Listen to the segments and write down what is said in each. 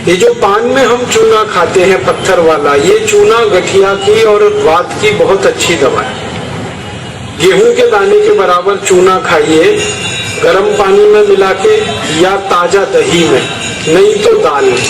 ये जो पान में हम चूना खाते हैं पत्थर वाला, ये चूना गठिया की और वात की बहुत अच्छी दवा है। गेहूं के दाने के बराबर चूना खाइए, गर्म पानी में मिला के या ताजा दही में, नहीं तो दाल में।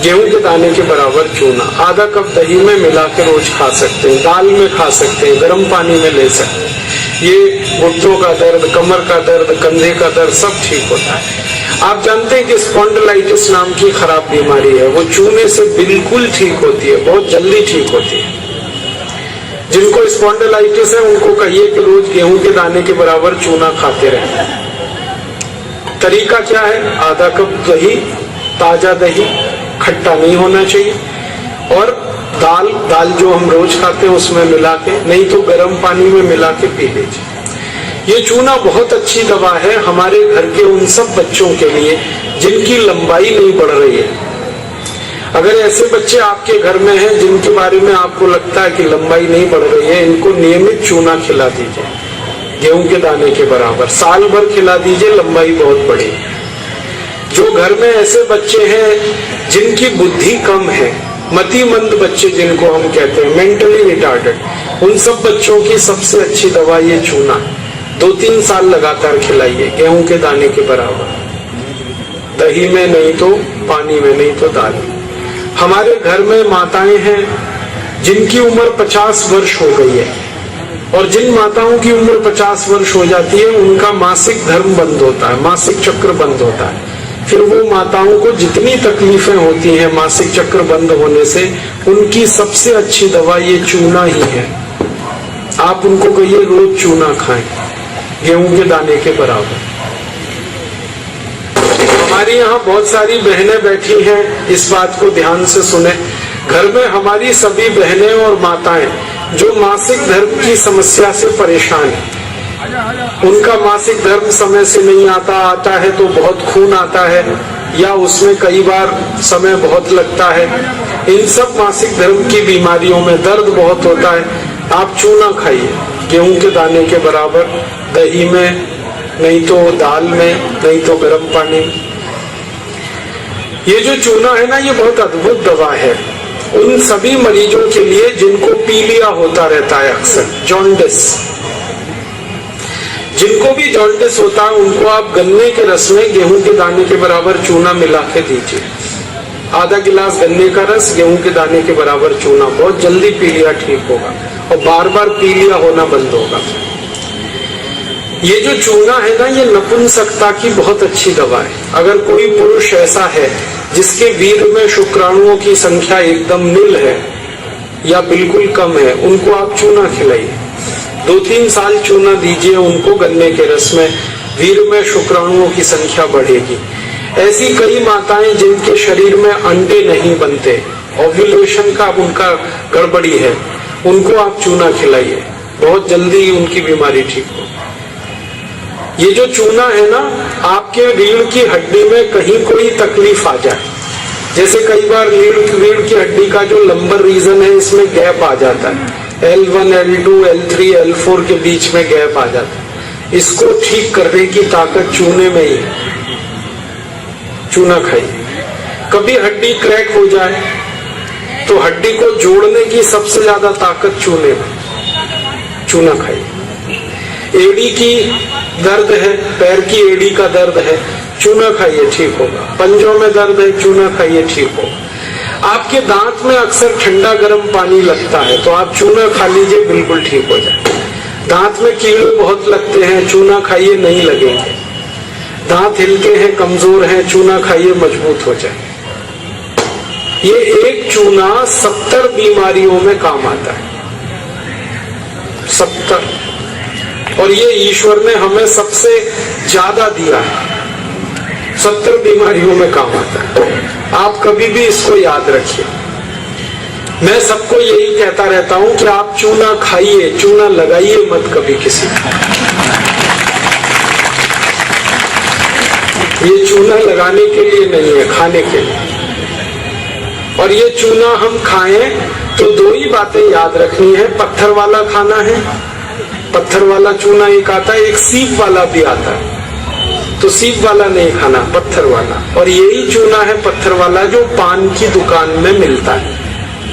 गेहूं के दाने के बराबर चूना आधा कप दही में मिला के रोज खा सकते हैं, दाल में खा सकते हैं, गर्म पानी में ले सकते हैं। ये घुटनों का दर्द, कमर का दर्द, कंधे का दर्द सब ठीक होता है। आप जानते हैं कि स्पॉन्डिलाइटिस नाम की खराब बीमारी है, वो चूने से बिल्कुल ठीक होती है, बहुत जल्दी ठीक होती है। जिनको स्पॉन्डिलाइटिस है उनको कहिए कि रोज गेहूं के दाने के बराबर चूना खाते रहें। तरीका क्या है? आधा कप दही, ताजा दही, खट्टा नहीं होना चाहिए, और दाल जो हम रोज खाते हैं उसमें मिला के, नहीं तो गर्म पानी में मिला के पी लीजिए। ये चूना बहुत अच्छी दवा है हमारे घर के उन सब बच्चों के लिए जिनकी लंबाई नहीं बढ़ रही है। अगर ऐसे बच्चे आपके घर में हैं जिनके बारे में आपको लगता है कि लंबाई नहीं बढ़ रही है, इनको नियमित चूना खिला दीजिए, गेहूं के दाने के बराबर, साल भर खिला दीजिए, लंबाई बहुत बढ़ी। जो घर में ऐसे बच्चे हैं जिनकी बुद्धि कम है, मतिमंद बच्चे जिनको हम कहते हैं, मेंटली रिटार्डेड, उन सब बच्चों की सबसे अच्छी दवा ये चूना। 2-3 साल लगातार खिलाइए, गेहूं के दाने के बराबर, दही में नहीं तो पानी में, नहीं तो दाल में। हमारे घर में माताएं हैं जिनकी उम्र 50 वर्ष हो गई है, और जिन माताओं की उम्र 50 वर्ष हो जाती है उनका मासिक धर्म बंद होता है, मासिक चक्र बंद होता है। फिर वो माताओं को जितनी तकलीफें होती हैं मासिक चक्र बंद होने से, उनकी सबसे अच्छी दवा ये चूना ही है। आप उनको कहिए रोज चूना खाएं, गेहूं के दाने के बराबर। हमारी यहाँ बहुत सारी बहनें बैठी हैं, इस बात को ध्यान से सुने। घर में हमारी सभी बहनें और माताएं जो मासिक धर्म की समस्या से परेशान है, उनका मासिक धर्म समय से नहीं आता है तो बहुत खून आता है, या उसमें कई बार समय बहुत लगता है, इन सब मासिक धर्म की बीमारियों में दर्द बहुत होता है। आप चूना खाइए, गेहूं के दाने के बराबर, दही में, नहीं तो दाल में, नहीं तो गर्म पानी में। ये जो चूना है ना, ये बहुत अद्भुत दवा है उन सभी मरीजों के लिए जिनको पीलिया होता रहता है, अक्सर जॉन्डिस। जिनको भी जॉन्डिस होता है उनको आप गन्ने के रस में गेहूं के दाने के बराबर चूना मिला के दीजिए। आधा गिलास गन्ने का रस, गेहूं के दाने के बराबर चूना, बहुत जल्दी पीलिया ठीक होगा और बार बार पीलिया होना बंद होगा। ये जो चूना है ना, ये नपुंसकता की बहुत अच्छी दवा है। अगर कोई पुरुष ऐसा है जिसके वीर्य में शुक्राणुओं की संख्या एकदम नील है या बिल्कुल कम है, उनको आप चूना खिलाइए। 2-3 साल चूना दीजिए उनको गन्ने के रस में, वीर्य में शुक्राणुओं की संख्या बढ़ेगी। ऐसी कई माताएं जिनके शरीर में अंडे नहीं बनते, ओव्यूलेशन का उनका गड़बड़ी है, उनको आप चूना खिलाइए, बहुत जल्दी उनकी बीमारी ठीक हो। ये जो चूना है ना, आपके रीढ़ की हड्डी में कहीं कोई तकलीफ आ जाए, जैसे कई बार रीढ़ की हड्डी का जो लंबर रीजन है इसमें गैप आ जाता है, L1, L2, L3, L4 के बीच में गैप आ जाता है, इसको ठीक करने की ताकत चूने में ही है। चूना खाइए। कभी हड्डी क्रैक हो जाए तो हड्डी को जोड़ने की सबसे ज्यादा ताकत चूने में, चूना खाइए। एड़ी की दर्द है, पैर की एड़ी का दर्द है, चूना खाइए, ठीक होगा। पंजों में दर्द है, चूना खाइए, ठीक होगा। आपके दांत में अक्सर ठंडा गर्म पानी लगता है तो आप चूना खा लीजिए, बिल्कुल ठीक हो जाए। दांत में कीड़े बहुत लगते हैं, चूना खाइए, नहीं लगेंगे। दांत हिलके हैं, कमजोर हैं, चूना खाइए, मजबूत हो जाए। ये एक चूना 70 बीमारियों में काम आता है, 70। और ये ईश्वर ने हमें सबसे ज्यादा दिया है, 70 बीमारियों में काम आता है। आप कभी भी इसको याद रखिए। मैं सबको यही कहता रहता हूं कि आप चूना खाइए, चूना लगाइए मत कभी किसी को। ये चूना लगाने के लिए नहीं है, खाने के लिए। और ये चूना हम खाएं तो 2 ही बातें याद रखनी है। पत्थर वाला खाना है, पत्थर वाला चूना एक आता है, एक सीप वाला भी आता है। तो सीप वाला नहीं खाना, पत्थर वाला। और यही चूना है पत्थर वाला जो पान की दुकान में मिलता है,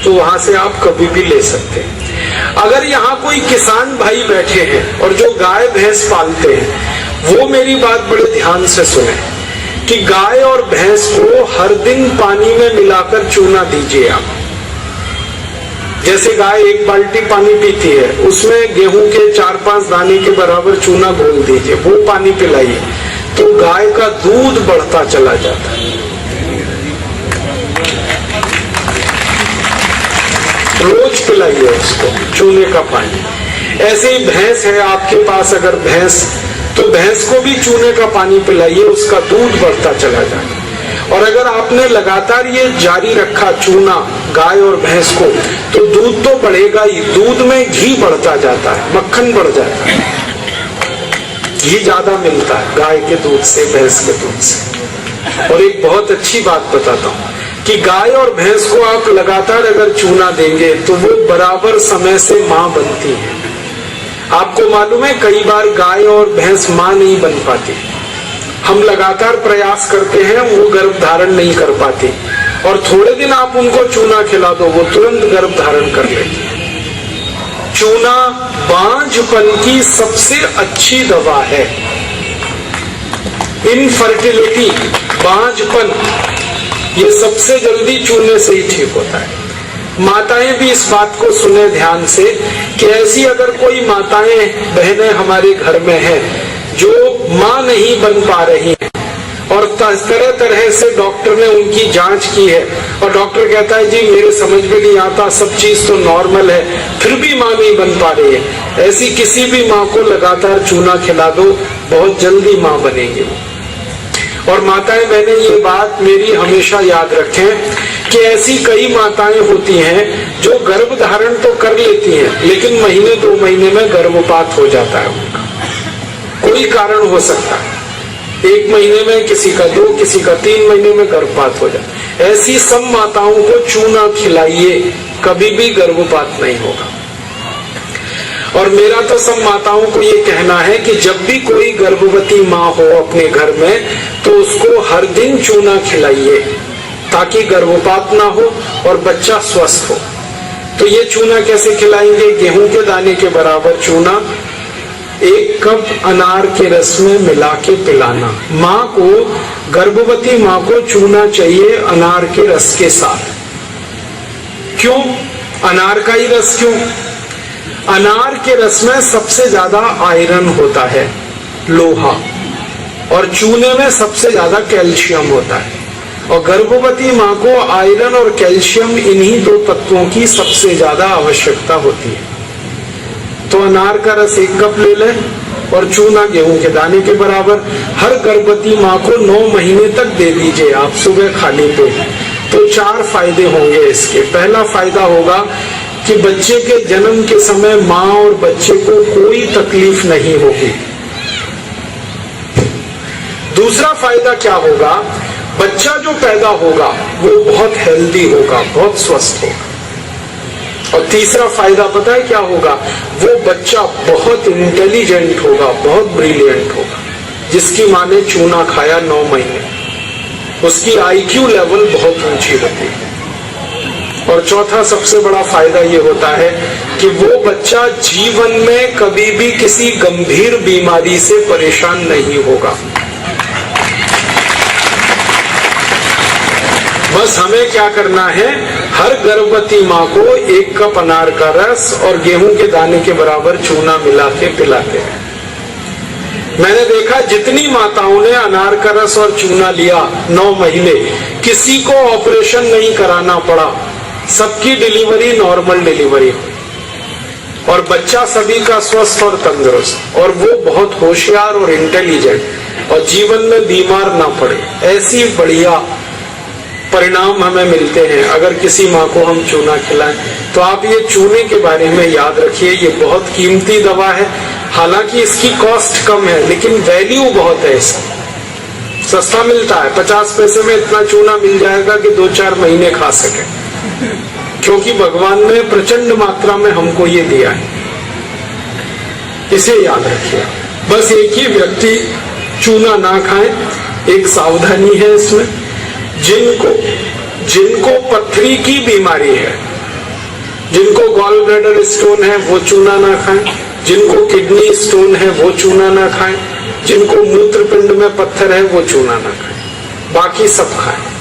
तो वहां से आप कभी भी ले सकते हैं। अगर यहाँ कोई किसान भाई बैठे हैं और जो गाय भैंस पालते हैं, वो मेरी बात बड़े ध्यान से सुने कि गाय और भैंस को हर दिन पानी में मिलाकर चूना दीजिए आप। जैसे गाय 1 बाल्टी पानी पीती है, उसमें गेहूं के 4-5 दाने के बराबर चूना घोल दीजिए, वो पानी पिलाइए, तो गाय का दूध बढ़ता चला जाता है। रोज पिलाइए उसको चूने का पानी। ऐसे ही भैंस है आपके पास, अगर भैंस, तो भैंस को भी चूने का पानी पिलाइए, उसका दूध बढ़ता चला जाता है। और अगर आपने लगातार ये जारी रखा चूना गाय और भैंस को, तो दूध तो बढ़ेगा ही, दूध में घी बढ़ता जाता है, मक्खन बढ़ जाता है, घी ज्यादा मिलता है गाय के दूध से, भैंस के दूध से। और एक बहुत अच्छी बात बताता हूँ कि गाय और भैंस को आप लगातार अगर चूना देंगे तो वो बराबर समय से माँ बनती है। आपको मालूम है कई बार गाय और भैंस माँ नहीं बन पाती, हम लगातार प्रयास करते हैं, वो गर्भ धारण नहीं कर पाती, और थोड़े दिन आप उनको चूना खिला दो, वो तुरंत गर्भ धारण कर लेती है। चूना बांझपन की सबसे अच्छी दवा है। इनफर्टिलिटी, बांझपन, ये सबसे जल्दी चूने से ही ठीक होता है। माताएं भी इस बात को सुने ध्यान से कि ऐसी अगर कोई माताएं बहनें हमारे घर में हैं जो मां नहीं बन पा रही हैं, और तरह तरह से डॉक्टर ने उनकी जांच की है, और डॉक्टर कहता है जी मेरे समझ में नहीं आता, सब चीज तो नॉर्मल है, फिर भी मां नहीं बन पा रही है, ऐसी किसी भी मां को लगातार चूना खिला दो, बहुत जल्दी मां बनेगी। और माताएं बहनें ये बात मेरी हमेशा याद रखें कि ऐसी कई माताएं होती हैं जो गर्भ धारण तो कर लेती हैं, लेकिन महीने 2 महीने में गर्भपात हो जाता है उनका, कोई कारण हो सकता है, 1 महीने में, किसी का 2, किसी का 3 महीने में गर्भपात हो जाए। ऐसी सब माताओं को चूना खिलाइए, कभी भी गर्भपात नहीं होगा। और मेरा तो सब माताओं को ये कहना है कि जब भी कोई गर्भवती माँ हो अपने घर में, तो उसको हर दिन चूना खिलाइए ताकि गर्भपात ना हो और बच्चा स्वस्थ हो। तो ये चूना कैसे खिलाएंगे? गेहूं के दाने के बराबर चूना 1 कप अनार के रस में मिला के पिलाना। माँ को, गर्भवती माँ को चूना चाहिए अनार के रस के साथ। क्यों अनार का ही रस? क्यों? अनार के रस में सबसे ज्यादा आयरन होता है, लोहा, और चूने में सबसे ज्यादा कैल्शियम होता है, और गर्भवती माँ को आयरन और कैल्शियम, इन्हीं 2 तत्वों की सबसे ज्यादा आवश्यकता होती है। तो अनार का रस 1 कप ले लें और चूना गेहूं के दाने के बराबर हर गर्भवती माँ को 9 महीने तक दे दीजिए आप, सुबह खाली पेट। तो 4 फायदे होंगे इसके। पहला फायदा होगा कि बच्चे के जन्म के समय माँ और बच्चे को कोई तकलीफ नहीं होगी। दूसरा फायदा क्या होगा? बच्चा जो पैदा होगा वो बहुत हेल्दी होगा, बहुत स्वस्थ होगा। और तीसरा फायदा पता है क्या होगा? वो बच्चा बहुत इंटेलिजेंट होगा, बहुत ब्रिलियंट होगा। जिसकी माँ ने चूना खाया 9 महीने, उसकी IQ लेवल बहुत ऊंची होती है। और चौथा सबसे बड़ा फायदा ये होता है कि वो बच्चा जीवन में कभी भी किसी गंभीर बीमारी से परेशान नहीं होगा। बस हमें क्या करना है? हर गर्भवती माँ को 1 कप अनार का रस और गेहूं के दाने के बराबर चूना मिला के पिलाते हैं। मैंने देखा जितनी माताओं ने अनार का रस और चूना लिया 9 महीने, किसी को ऑपरेशन नहीं कराना पड़ा, सबकी डिलीवरी नॉर्मल डिलीवरी हुई, और बच्चा सभी का स्वस्थ और तंदुरुस्त, और वो बहुत होशियार और इंटेलिजेंट, और जीवन में बीमार ना पड़े। ऐसी बढ़िया परिणाम हमें मिलते हैं अगर किसी माँ को हम चूना खिलाएं। तो आप ये चूने के बारे में याद रखिए, ये बहुत कीमती दवा है। हालांकि इसकी कॉस्ट कम है, लेकिन वैल्यू बहुत है इसकी। सस्ता मिलता है, 50 पैसे में इतना चूना मिल जाएगा कि 2-4 महीने खा सके, क्योंकि भगवान ने प्रचंड मात्रा में हमको ये दिया है। इसे याद रखिए। बस एक ही व्यक्ति चूना ना खाएं। एक सावधानी है इसमें, जिनको पथरी की बीमारी है, जिनको गॉल ब्लैडर स्टोन है वो चूना ना खाएं, जिनको किडनी स्टोन है वो चूना ना खाएं, जिनको मूत्रपिंड में पत्थर है वो चूना ना खाएं, बाकी सब खाएं।